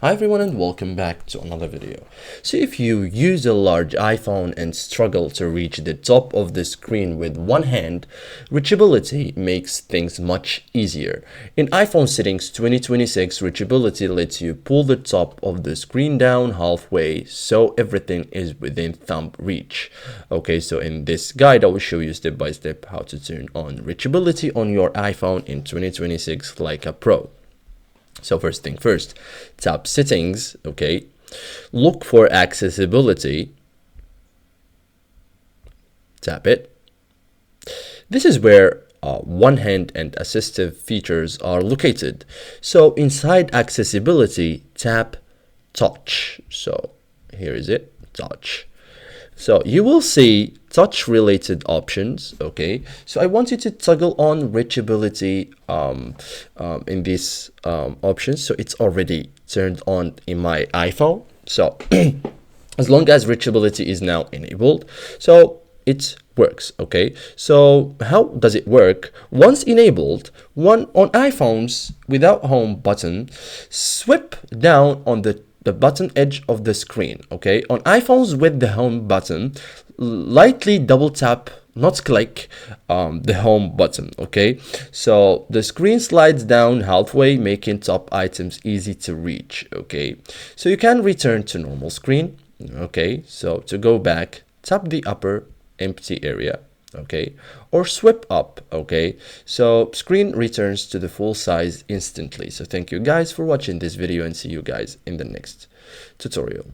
Hi everyone and welcome back to another video. So if you use a large iPhone and struggle to reach the top of the screen with one hand, Reachability makes things much easier. In iPhone settings 2026, Reachability lets you pull the top of the screen down halfway so everything is within thumb reach. Okay, so in this guide I will show you step by step how to turn on Reachability on your iPhone in 2026 like a pro. So first thing first, tap settings, okay, look for accessibility, tap it. This is where one hand and assistive features are located. So inside accessibility, tap touch. So here is it, touch. So you will see touch related options. Okay, so I want you to toggle on reachability in these options. So it's already turned on in my iPhone. So as long as reachability is now enabled, so it works. Okay, so how does it work? Once enabled, on iPhones without home button, swipe down on the button edge of the screen. Okay, on iPhones with the home button, lightly double tap, not click, the home button. Okay, so the screen slides down halfway, making top items easy to reach. Okay, so you can return to normal screen. Okay, so to go back, tap the upper empty area, okay, or swipe up. Okay, so screen returns to the full size instantly. So thank you guys for watching this video and see you guys in the next tutorial.